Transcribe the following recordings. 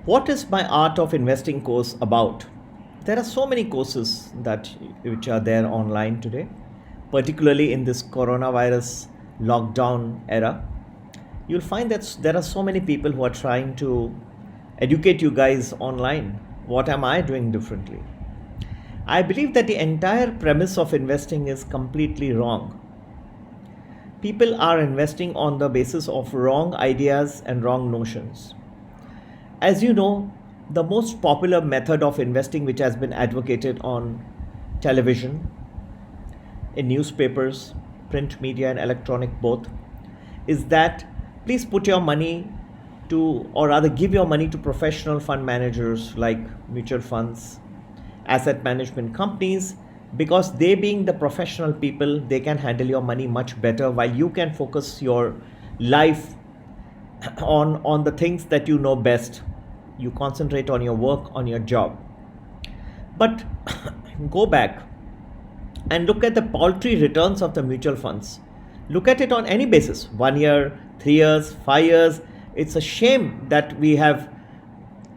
What is my art of investing course about? There are so many courses that which are there online today, particularly in this coronavirus lockdown era. You'll find that there are so many people who are trying to educate you guys online. What am I doing differently? I believe that the entire premise of investing is completely wrong. People are investing on the basis of wrong ideas and wrong notions. As you know, the most popular method of investing which has been advocated on television, in newspapers, print media, and electronic both, is that please put your money to, or rather, give your money to professional fund managers like mutual funds, asset management companies, because they, being the professional people, they can handle your money much better while you can focus your life on the things that you know best. You concentrate on your work, on your job. But go back and look at the paltry returns of the mutual funds. Look at it on any basis, 1 year, 3 years, 5 years. It's a shame that we have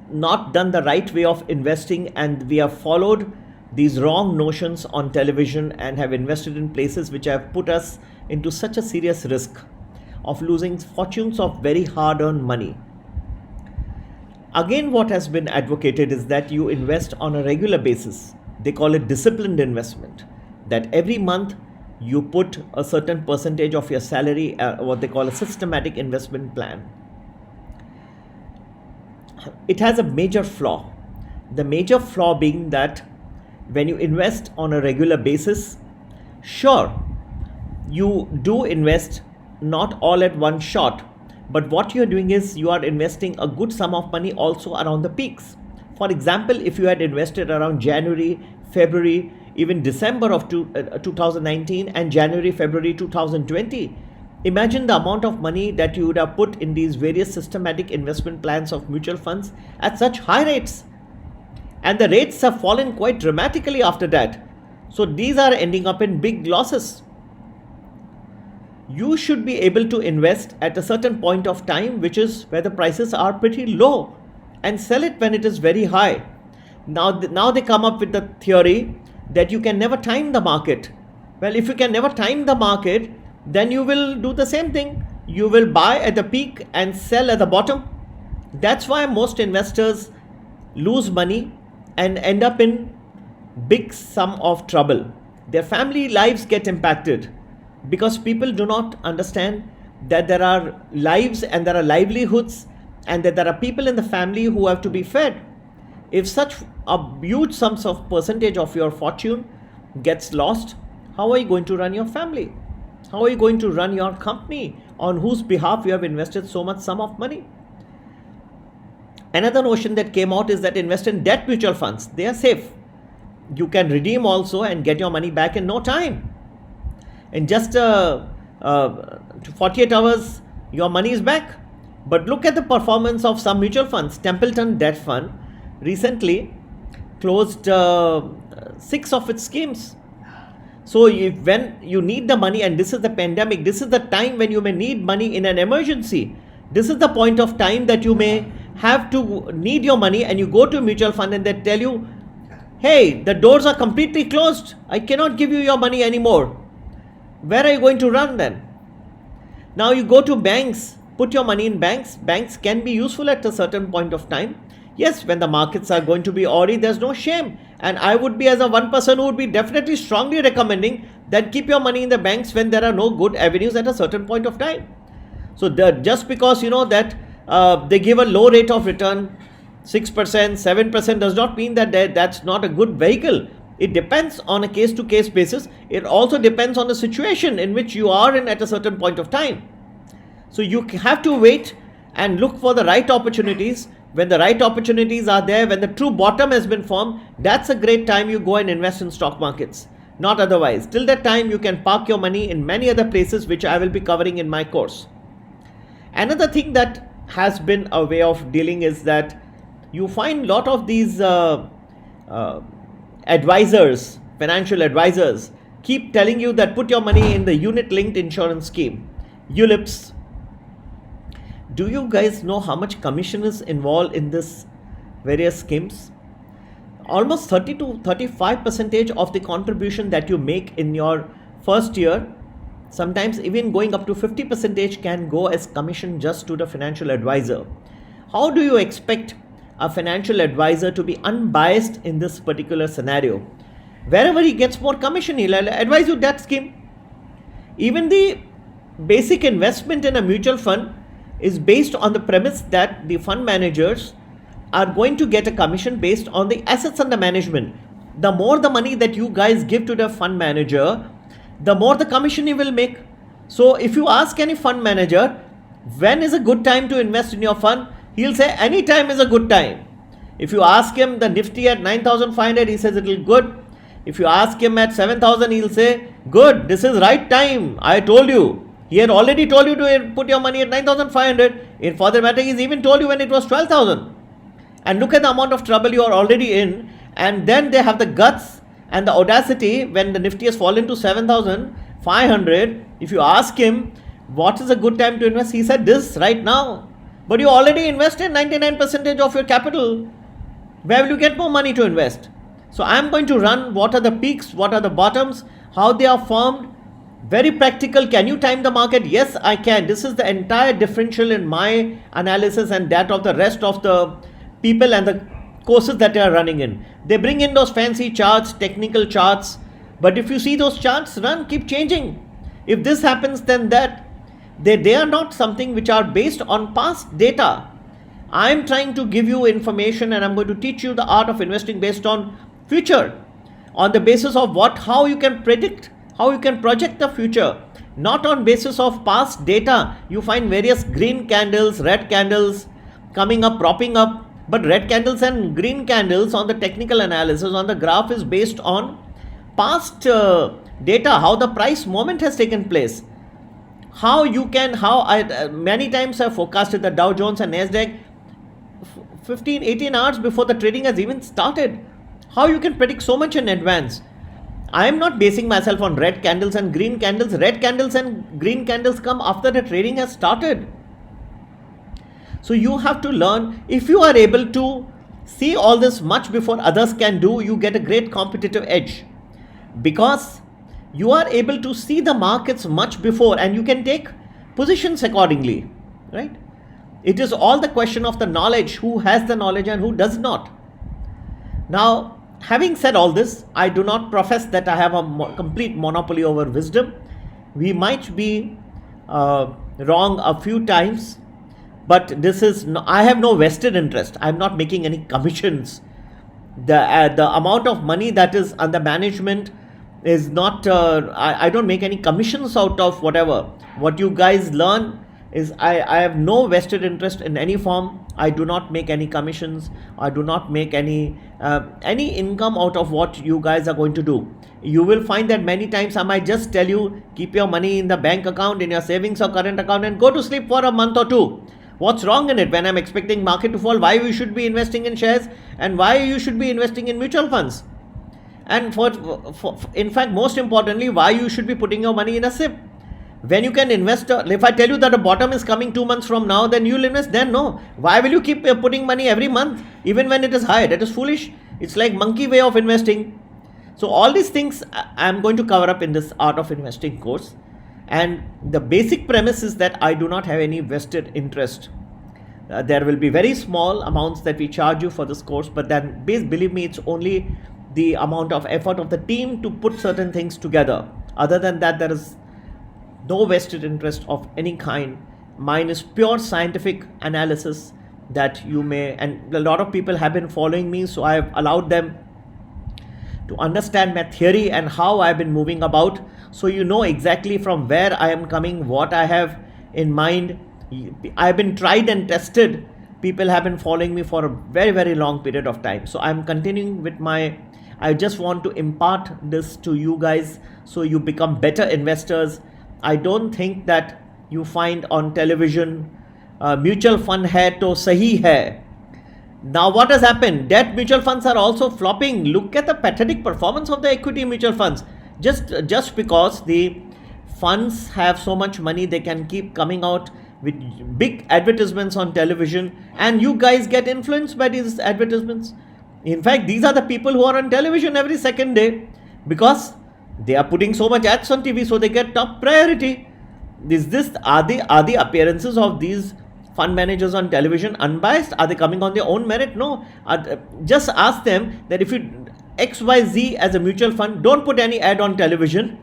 not done the right way of investing, and we have followed these wrong notions on television and have invested in places which have put us into such a serious risk of losing fortunes of very hard earned money. Again, what has been advocated is that you invest on a regular basis. They call it disciplined investment, that every month you put a certain percentage of your salary, what they call a systematic investment plan. It has a major flaw. The major flaw being that when you invest on a regular basis, sure, you do invest not all at one shot, but what you're doing is you are investing a good sum of money also around the peaks. For example, if you had invested around January, February, even December of 2019 and January, February 2020, imagine the amount of money that you would have put in these various systematic investment plans of mutual funds at such high rates. And the rates have fallen quite dramatically after that. So these are ending up in big losses. You should be able to invest at a certain point of time, which is where the prices are pretty low, and sell it when it is very high. Now they come up with the theory that you can never time the market. Well, if you can never time the market, then you will do the same thing. You will buy at the peak and sell at the bottom. That's why most investors lose money and end up in big sum of trouble. Their family lives get impacted because people do not understand that there are lives and there are livelihoods, and that there are people in the family who have to be fed. If such a huge sums of percentage of your fortune gets lost, how are you going to run your family? How are you going to run your company on whose behalf you have invested so much sum of money? Another notion that came out is that invest in debt mutual funds. They are safe. You can redeem also and get your money back in no time. In just 48 hours, your money is back. But look at the performance of some mutual funds. Templeton Debt Fund recently closed 6 of its schemes. So when you need the money, and this is the pandemic, this is the time when you may need money in an emergency. This is the point of time that you may have to need your money, and you go to a mutual fund and they tell you, hey, the doors are completely closed. I cannot give you your money anymore. Where are you going to run then? Now you go to banks, put your money in banks. Banks can be useful at a certain point of time. Yes, when the markets are going to be ori, there's no shame. And I would be, as a one person who would be definitely strongly recommending that keep your money in the banks when there are no good avenues at a certain point of time. So just because you know that they give a low rate of return, 6%, 7%, does not mean that that's not a good vehicle. It depends on a case to case basis. It also depends on the situation in which you are in at a certain point of time. So you have to wait and look for the right opportunities. When the right opportunities are there, when the true bottom has been formed, that's a great time you go and invest in stock markets. Not otherwise. Till that time, you can park your money in many other places, which I will be covering in my course. Another thing that has been a way of dealing is that you find a lot of these advisors, financial advisors, keep telling you that put your money in the unit linked insurance scheme, ULIPs. Do you guys know how much commission is involved in this various schemes. Almost 30 to 35 percentage of the contribution that you make in your first year, sometimes even going up to 50 percentage, can go as commission just to the financial advisor. How do you expect a financial advisor to be unbiased in this particular scenario? Wherever he gets more commission, he'll advise you that scheme. Even the basic investment in a mutual fund is based on the premise that the fund managers are going to get a commission based on the assets under management. The more the money that you guys give to the fund manager, the more the commission he will make. So if you ask any fund manager, when is a good time to invest in your fund, he'll say any time is a good time. If you ask him the Nifty at 9,500, he says it will good. If you ask him at 7,000, he'll say, good, this is right time. I told you. He had already told you to put your money at 9,500. In further matter, he's even told you when it was 12,000. And look at the amount of trouble you are already in. And then they have the guts and the audacity when the Nifty has fallen to 7,500. If you ask him, what is a good time to invest? He said this right now. But you already invested 99% of your capital. Where will you get more money to invest? So I'm going to run what are the peaks, what are the bottoms, how they are formed. Very practical. Can you time the market? Yes, I can. This is the entire differential in my analysis and that of the rest of the people and the courses that they are running in. They bring in those fancy charts, technical charts. But if you see those charts run, keep changing. If this happens, then that. They are not something which are based on past data. I'm trying to give you information and I'm going to teach you the art of investing based on future, on the basis of how you can predict, how you can project the future, not on basis of past data. You find various green candles, red candles coming up, propping up, but red candles and green candles on the technical analysis on the graph is based on past data, how the price movement has taken place. Many times I've forecasted the Dow Jones and Nasdaq 15, 18 hours before the trading has even started. How you can predict so much in advance? I am not basing myself on red candles and green candles. Red candles and green candles come after the trading has started. So you have to learn. If you are able to see all this much before others can do, you get a great competitive edge, because you are able to see the markets much before and you can take positions accordingly, right? It is all the question of the knowledge, who has the knowledge and who does not. Now, having said all this, I do not profess that I have a complete monopoly over wisdom. We might be wrong a few times, but I have no vested interest. I'm not making any commissions. The amount of money that is under management is not, I don't make any commissions out of whatever. What you guys learn is I have no vested interest in any form. I do not make any commissions. I do not make any income out of what you guys are going to do. You will find that many times I might just tell you, keep your money in the bank account, in your savings or current account, and go to sleep for a month or two. What's wrong in it? When I'm expecting market to fall, why you should be investing in shares and why you should be investing in mutual funds? And in fact, most importantly, why you should be putting your money in a SIP. When you can invest, if I tell you that the bottom is coming 2 months from now, then you'll invest. Then no. Why will you keep putting money every month, even when it is high? That is foolish. It's like monkey way of investing. So all these things I'm going to cover up in this Art of Investing course. And the basic premise is that I do not have any vested interest. There will be very small amounts that we charge you for this course, but then believe me, it's only the amount of effort of the team to put certain things together. Other than that, there is no vested interest of any kind. Mine is pure scientific analysis that you may, and a lot of people have been following me, so I have allowed them to understand my theory and how I've been moving about, so you know exactly from where I am coming, what I have in mind. I've been tried and tested. People have been following me for a very, very long period of time. So I'm continuing with I just want to impart this to you guys so you become better investors. I don't think that you find on television, mutual fund hai to sahi hai. Now what has happened? Debt mutual funds are also flopping. Look at the pathetic performance of the equity mutual funds. Just because the funds have so much money, they can keep coming out with big advertisements on television, and you guys get influenced by these advertisements. In fact, these are the people who are on television every second day, because they are putting so much ads on TV, so they get top priority. Are the appearances of these fund managers on television unbiased? Are they coming on their own merit? No. Just ask them that if you XYZ as a mutual fund, don't put any ad on television.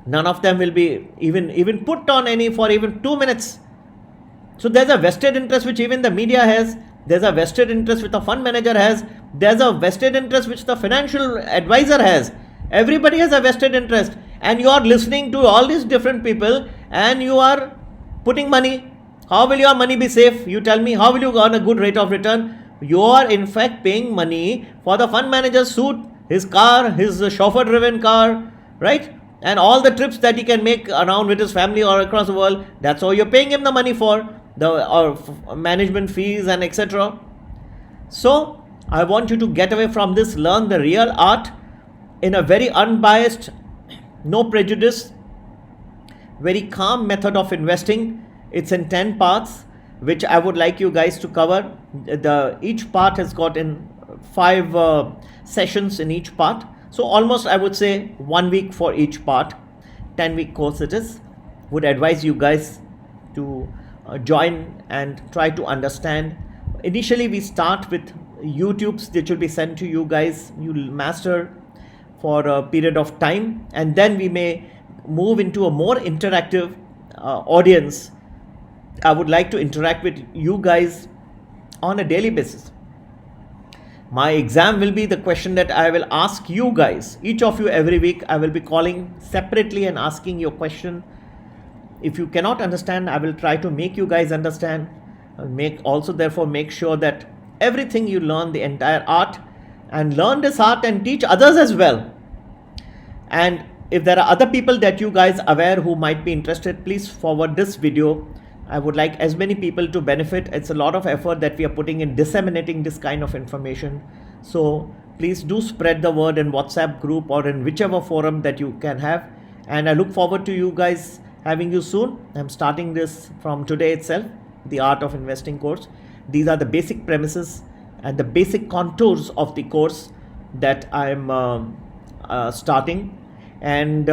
None of them will be even put on any for even 2 minutes. So there's a vested interest which even the media has. There's a vested interest which the fund manager has. There's a vested interest which the financial advisor has. Everybody has a vested interest, and you are listening to all these different people and you are putting money. How will your money be safe? You tell me. How will you earn a good rate of return? You are in fact paying money for the fund manager's suit, his car, his chauffeur driven car, right? And all the trips that he can make around with his family or across the world. That's all you're paying him the money for, the management fees and etc. So I want you to get away from this, learn the real art in a very unbiased, no prejudice, very calm method of investing. It's in 10 parts, which I would like you guys to cover. Each part has got in 5 sessions in each part. So almost I would say 1 week for each part. 10-week course it is. Would advise you guys to join and try to understand. Initially we start with YouTubes that will be sent to you guys. You'll master for a period of time, and then we may move into a more interactive audience. I would like to interact with you guys on a daily basis. My exam will be the question that I will ask you guys, each of you every week. I will be calling separately and asking your question. If you cannot understand, I will try to make you guys understand. Therefore make sure that everything you learn, the entire art, and learn this art and teach others as well. And if there are other people that you guys are aware who might be interested, please forward this video. I would like as many people to benefit. It's a lot of effort that we are putting in disseminating this kind of information. So please do spread the word in WhatsApp group or in whichever forum that you can have. And I look forward to you guys having you soon. I'm starting this from today itself, the Art of Investing course. These are the basic premises and the basic contours of the course that I'm starting. And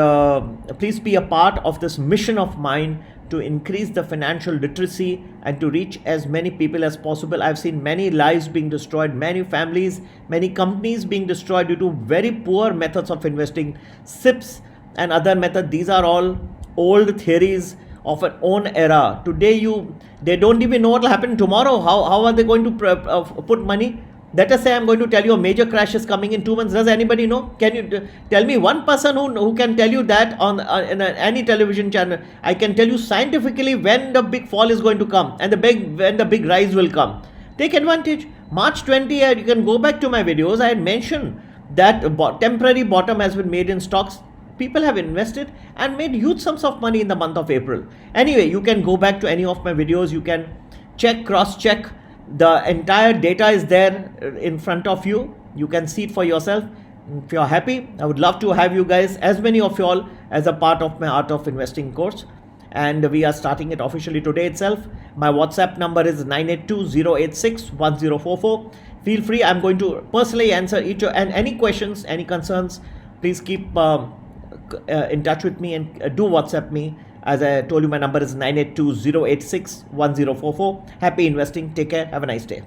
please be a part of this mission of mine to increase the financial literacy and to reach as many people as possible. I've seen many lives being destroyed, many families, many companies being destroyed due to very poor methods of investing, SIPs and other methods. These are all old theories of an own era. Today they don't even know what will happen tomorrow. How are they going to put money? Let us say I'm going to tell you a major crash is coming in 2 months. Does anybody know? Can you tell me one person who can tell you that on any television channel? I can tell you scientifically when the big fall is going to come and when the big rise will come. Take advantage. March 20, you can go back to my videos. I had mentioned that temporary bottom has been made in stocks. People have invested and made huge sums of money in the month of April. Anyway, you can go back to any of my videos. You can cross-check. The entire data is there in front of you. You can see it for yourself. If you're happy, I would love to have you guys, as many of you all, as a part of my Art of Investing course. And we are starting it officially today itself. My WhatsApp number is 982-086-1044. Feel free. I'm going to personally answer each and any questions, any concerns. Please keep in touch with me and do WhatsApp me. As I told you, my number is 982-086-1044. Happy investing. Take care. Have a nice day.